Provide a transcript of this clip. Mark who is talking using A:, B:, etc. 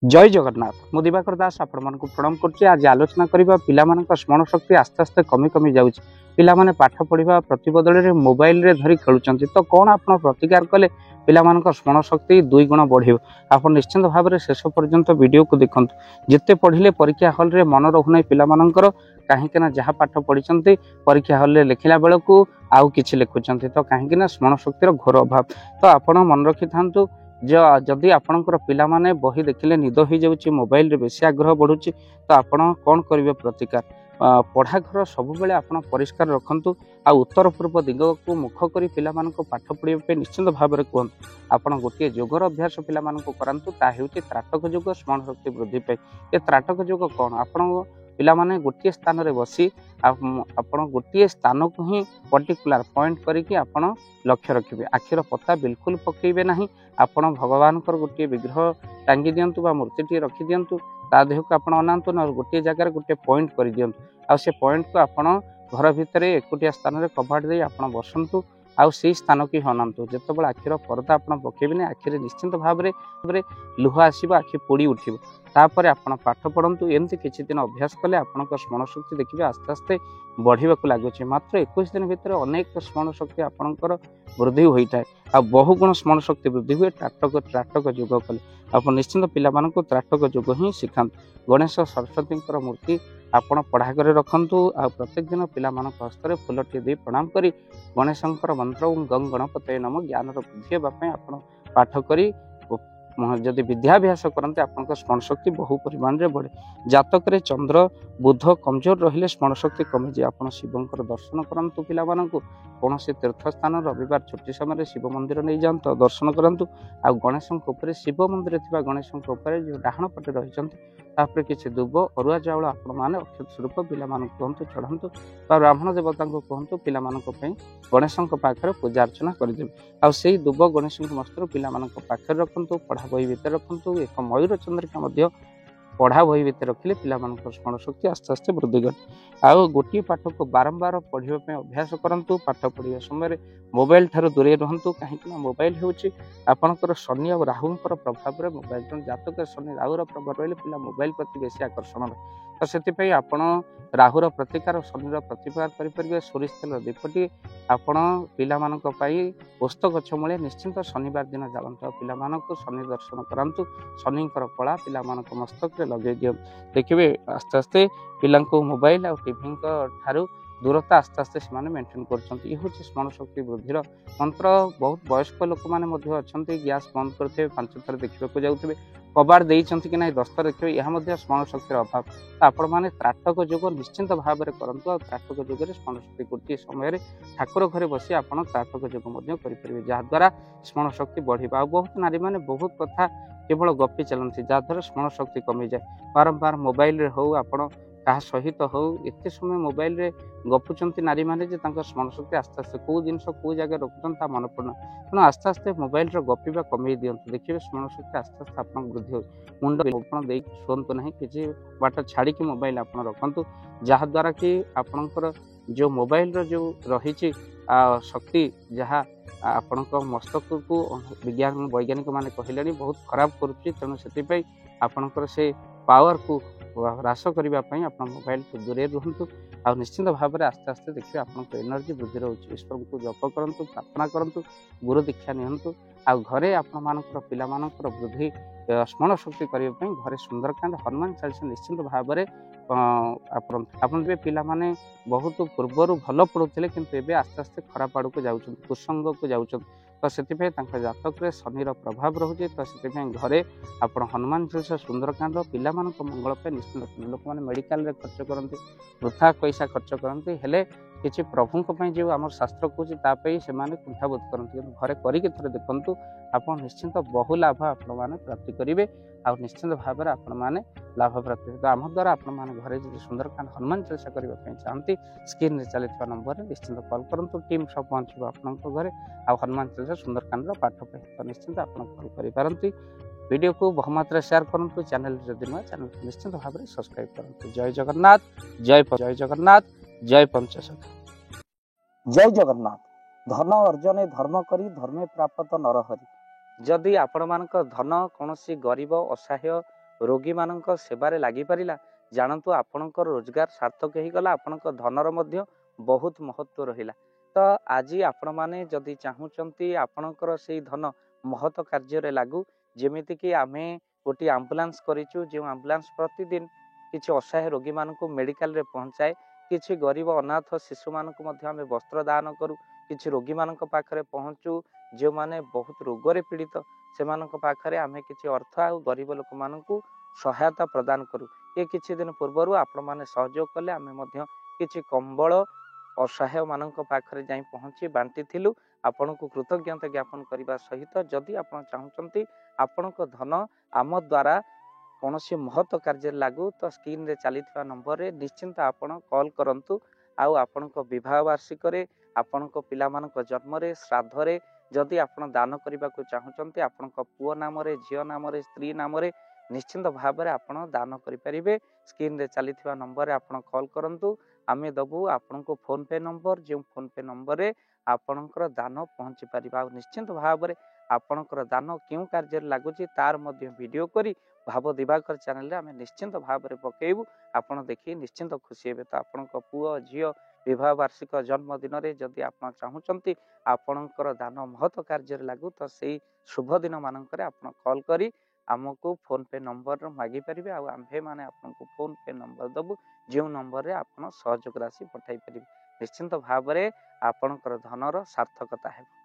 A: जय जगन्नाथ मु दिवाकर दास आपण प्रणाम करछि। आज आलोचना करबा पिला मानक स्मरण शक्ति आस्ते आस्ते कमी कमी जाउछि। पिला माने पाठ पढ़िबा प्रतिबदल रे मोबाइल रे धरी खेलुचंती तो कोन आपण प्रतिकार कले पिला मानक स्मरण शक्ति 2 गुण बढ़ियो। आपण निश्चित भाव में शेष पर्यंत वीडियो को देखंतु। जिते पढ़िले परीक्षा हॉल रे मन रहु नै पिला मानकर काहेकि ना जहाँ पाठ पढ़िचंती परीक्षा हॉल रे लिखिला बेल को आउ किछि लिखुचंती तो काहेकि ना स्मरण शक्तिर घोर अभाव। तो आपण मन रखि थांतु जदि आपणकर पिला माने बही देखिले निद हो जाउछि मोबाइल रे बेसी आग्रह बढ़ुछि तो आपण कोन करिवे प्रतिकार। पढ़ा घर सब बेले आपण परिष्कार रखंतु आ उत्तर पूर्व दिग को मुख करी पिला मानको पाठ पढ़िबा पे निश्चित भाव में कहतु। आपण गोटे योगर अभ्यास पिला मानको करंतु ता हेउछि त्राटक योग स्मरण शक्ति वृद्धि पे। ए त्राटक योग कोन आपण पिला माने गोटे स्थान रे बसी आपण गोटे स्थान को ही पर्टिकुलर पॉइंट करिकि आपण लक्ष्य रखिबे। आखिर पता बिल्कुल पकेइबे नहीं। आपण भगवान गोटे विग्रह टांगी दियंतु बा मूर्ति रखी दियंतु ता देह को आपण अनांतु न गोटे जगह गोटे पॉइंट कर दियंतु आ से पॉइंट को आपण घर भितर एकुटिया स्थान रे कबाट दे आपण बसंतु आ से स्थान की अनांतु। जेतेबेले आखिर पर्दा आपण पकेइबे आखिर निश्चित भाव में लुह आसीबो आखि पोड़ी उठिबो। तापर आपण पाठ पढ़ंतु। एमती किछि दिन अभ्यास कले आपण स्मरण शक्ति देखिबे आस्ते आस्ते बढ़िबा को लागुछि। मात्र 21 दिन भितर अनेक स्मरण शक्ति आपणकर वृद्धि होइताय आ बहु गुण स्मरण शक्ति वृद्धि हुए त्राटक योग कले। आप निश्चिंत पिला मानक त्राटक योग ही शिखांतु। गणेश सरस्वती मूर्ति आपण पढ़ा कर रखंतु आ प्रत्येक दिन पिला मानक हस्ते फूलटी दे प्रणाम करी गणेशंकर मंत्र ओम गं गणपतये नमः ज्ञान वृद्धि हेबापै आपण पाठ करी जदि विद्याभ्यास करते आपन स्मरण शक्ति बहु परिमाण रे बढ़े। जातक रे चंद्र बुध कमजोर रहिले स्मरण शक्ति कमी जाए। आप शिवंकर दर्शन करंतु पिला मानकु कौन से तीर्थ स्थान रविवार छुट्टी समय शिव मंदिर नहीं जातु दर्शन करंतु। आ गणेशंक ऊपर शिव मंदिर थिबा गणेशंक ऊपर जो डाहाण पटे रहिचंती तापर किछि दुब अरुआ चाउल आपण माने अक्षत स्वरूप पिला मानक कहंतु चढ़ंतु बा ब्राह्मण देवता को कहंतु पिला मानक पई गणेशंक पाखरे पूजा अर्चना करि देबे। आ सेही दुब गणेशंक मस्त्र पिला मानक पाखरे रखंतु पढ़ा बही भीतर रखंतु। एक मयूर चंद्रिका मध्य पढ़ा बही भीतर रखिले पिला मानक स्मरण शक्ति आस्ते आस्ते वृद्धि करे। आ गोटे पाठ को बारंबार पढ़िबा पे अभ्यास करंतु। पाठ पढ़िबा समय मोबाइल ठारो दूरे रहंतु काहेकि ना मोबाइल हेउची आपनकर शनि और राहुंकर प्रभाव रे मोबाइल जन जातक शनि राहुर प्रभाव रहले पिला मोबाइल प्रति बेसी आकर्षण तो सेति आपण राहुर प्रतिकार शनिर प्रतिकार करि परिबे। सोरिष तेल दीपटी आपण पिला मानक पई पुस्तक गछ मूले निश्चिंत शनिवार दिन जालंत पिला मानक शनि दर्शन करंतु। शनिकर कला पिला मानक मस्तक रे लगे दियो। देखिबे आस्ते आस्ते पिलांको मोबाइल और टीवी ठारू दूरता आस्ते आस्ते से मेंटेन करछंती। ये होछि स्मरण शक्ति वृद्धिर मंत्र। बहुत वयस्क लोक माने मध्ये अछंती गैस बंद करथे 5 थर देखिबा को जाउथबे कबाड़ देइछंती कि नै 10 थर देखिबे यह मध्ये स्मरण शक्तिर अभाव। तो आपण माने त्राटक योग निश्चिंत भाव में करंतु। आ त्राटक योग रे स्मरण शक्ति गोटे समय रे ठाकुर घरे बसी आपण त्राटक योग मध्ये करि परिबे जा द्वारा स्मरण शक्ति बढ़िबा। बहुत नारी माने बहुत कथा केवल गपी चलती जहाँ द्वारा स्मरण शक्ति कमी जाए। बारंबार मोबाइल रे हो आपण कहा सहित हो एते समय मोबाइल रे गपुचंती नारी माने जे तांका स्मरण शक्ति आस्ते आस्ते को जिनस को जगह रखुचन ता मन पड़ना तेणु आस्ते आस्ते मोबाइल रे गपीबा कमी दियंतु। देखिए स्मरण शक्ति आस्ते आस्ते आपन वृद्धि हो। मुंड आपण देई सोंतु नहीं किछि बाट छाड़ी कि मोबाइल आपण रखंतु जहाँ द्वारा कि आपनकर जो मोबाइल रो जो रहिछि शक्ति जहाँ आपण मस्तक को विज्ञान वैज्ञानिक माने कहले बहुत खराब करुच्ची। तेणु से आपणकर से पावर को ह्रास करने मोबाइल को दूरे रुहतु। आ निश्चिंत भाव में आस्ते आस्ते देखिए आपन एनर्जी वृद्धि रोचे। ईश्वर को जप करूँ प्रार्थना करूँ गुरु दीक्षा नियंतु। आ घरे आपण पिला वृद्धि स्मरण शक्ति करने घरे सुंदरकांड हनुमान चालीसा निश्चिंत भाव में आपन पिला माने बहुत पूर्वर भल पढ़ुते किंतु एबे आस्ते आस्ते खराब आड़ को जाउछन कुसंग को जाउछन। तो से जातक रे शनिर प्रभाव रोचे। तो से घरे आपण हनुमान चालीसा सुंदरकांड पिला मानक मंगल पे निश्चिंत लोक मैंने मेडिकल रे खर्च करते वृथा पैसा खर्च करते हेले किसी प्रभु जो आम शास्त्र कहे से कुंठाबोध करते घरे करके थे देखु आप निश्चिंत बहु लाभ आपण प्राप्ति करेंगे। आ निश्चिंत भाव में आपण मैंने लाभ प्राप्ति तो आम द्वारा आपण मैंने घरे जो सुंदरकांड हनुमान चालीसा करने चाहती स्क्रीन में चलता नंबर में निश्चिंत कॉल करूँ टीम सब पहुँचो आपण घरे आ हनुमान चालीसा सुंदरकांड पाठ पे तो निश्चिंत आप कॉल करपारती। वीडियो को बहुमात्रा शेयर करूँ चैनल जदि नुआ चैनल निश्चिंत भाव में सब्सक्राइब करूँ। जय जगन्नाथ जय जगन्नाथ जय पंचसखा।
B: जय जगन्नाथ। धन अर्जने धर्म करी धर्मे प्राप्त नरहरि।
A: जदि आपण मानक धन कौन गरीब असहाय ରୋଗୀମାନଙ୍କ ସେବାରେ ଲାଗିପାରିଲା, ଜାଣନ୍ତୁ ଆପଣଙ୍କର ରୋଜଗାର ସାର୍ଥକ ହେଇଗଲା, ଆପଣଙ୍କ ଧନର ମଧ୍ୟ ବହୁତ ମହତ୍ଵ ରହିଲା। ତ ଆଜି ଆପଣମାନେ ଯଦି ଚାହୁଁଛନ୍ତି ଆପଣଙ୍କର ସେଇ ଧନ ମହତ କାର୍ଯ୍ୟରେ ଲାଗୁ, ଯେମିତିକି ଆମେ ଗୋଟିଏ ଆମ୍ବୁଲାନ୍ସ କରିଛୁ, ଯେଉଁ ଆମ୍ବୁଲାନ୍ସ ପ୍ରତିଦିନ କିଛି ଅସହାୟ ରୋଗୀମାନଙ୍କୁ ମେଡ଼ିକାଲରେ ପହଞ୍ଚାଏ, କିଛି ଗରିବ ଅନାଥ ଶିଶୁମାନଙ୍କୁ ମଧ୍ୟ ଆମେ ବସ୍ତ୍ର ଦାନ କରୁ, କିଛି ରୋଗୀମାନଙ୍କ ପାଖରେ ପହଞ୍ଚୁ ଯେଉଁମାନେ ବହୁତ ରୋଗରେ ପୀଡ଼ିତ, ସେମାନଙ୍କ ପାଖରେ ଆମେ କିଛି ଅର୍ଥ ଆଉ ଗରିବ ଲୋକମାନଙ୍କୁ ସହାୟତା ପ୍ରଦାନ କରୁ। ଏ କିଛି ଦିନ ପୂର୍ବରୁ ଆପଣମାନେ ସହଯୋଗ କଲେ, ଆମେ ମଧ୍ୟ କିଛି କମ୍ବଳ ଅସହାୟମାନଙ୍କ ପାଖରେ ଯାଇ ପହଞ୍ଚି ବାଣ୍ଟିଥିଲୁ। ଆପଣଙ୍କୁ କୃତଜ୍ଞତା ଜ୍ଞାପନ କରିବା ସହିତ ଯଦି ଆପଣ ଚାହୁଁଛନ୍ତି ଆପଣଙ୍କ ଧନ ଆମ ଦ୍ୱାରା କୌଣସି ମହତ କାର୍ଯ୍ୟରେ ଲାଗୁ, ତ ସ୍କ୍ରିନରେ ଚାଲିଥିବା ନମ୍ବରରେ ନିଶ୍ଚିନ୍ତ ଆପଣ କଲ୍ କରନ୍ତୁ। ଆଉ ଆପଣଙ୍କ ବିବାହ ବାର୍ଷିକରେ, ଆପଣଙ୍କ ପିଲାମାନଙ୍କ ଜନ୍ମରେ, ଶ୍ରାଦ୍ଧରେ ଯଦି ଆପଣ ଦାନ କରିବାକୁ ଚାହୁଁଛନ୍ତି, ଆପଣଙ୍କ ପୁଅ ନାମରେ, ଝିଅ ନାମରେ, ସ୍ତ୍ରୀ ନାମରେ ନିଶ୍ଚିନ୍ତ ଭାବରେ ଆପଣ ଦାନ କରିପାରିବେ। ସ୍କ୍ରିନରେ ଚାଲିଥିବା ନମ୍ବରରେ ଆପଣ କଲ୍ କରନ୍ତୁ, ଆମେ ଦେବୁ ଆପଣଙ୍କୁ ଫୋନ୍ ପେ ନମ୍ବର, ଯେଉଁ ଫୋନ୍ ପେ ନମ୍ବରରେ ଆପଣଙ୍କର ଦାନ ପହଞ୍ଚି ପାରିବ। ଆଉ ନିଶ୍ଚିନ୍ତ ଭାବରେ ଆପଣଙ୍କର ଦାନ କେଉଁ କାର୍ଯ୍ୟରେ ଲାଗୁଛି ତାର ମଧ୍ୟ ଭିଡ଼ିଓ କରି ଭାବ ଦିବାକର ଚ୍ୟାନେଲରେ ଆମେ ନିଶ୍ଚିନ୍ତ ଭାବରେ ପକେଇବୁ। ଆପଣ ଦେଖି ନିଶ୍ଚିନ୍ତ ଖୁସି ହେବେ। ତ ଆପଣଙ୍କ ପୁଅ ଝିଅ ବିବାହ ବାର୍ଷିକ ଜନ୍ମଦିନରେ ଯଦି ଆପଣ ଚାହୁଁଛନ୍ତି ଆପଣଙ୍କର ଦାନ ମହତ କାର୍ଯ୍ୟରେ ଲାଗୁ, ତ ସେଇ ଶୁଭ ଦିନ ମାନଙ୍କରେ ଆପଣ କଲ୍ କରି ଆମକୁ ଫୋନ୍ ପେ ନମ୍ବର ମାଗିପାରିବେ। ଆଉ ଆମ୍ଭେମାନେ ଆପଣଙ୍କୁ ଫୋନ୍ ପେ ନମ୍ବର ଦେବୁ, ଯେଉଁ ନମ୍ବରରେ ଆପଣ ସହଯୋଗ ରାଶି ପଠାଇ ପାରିବେ। ନିଶ୍ଚିନ୍ତ ଭାବରେ ଆପଣଙ୍କର ଧନର ସାର୍ଥକତା ହେବ।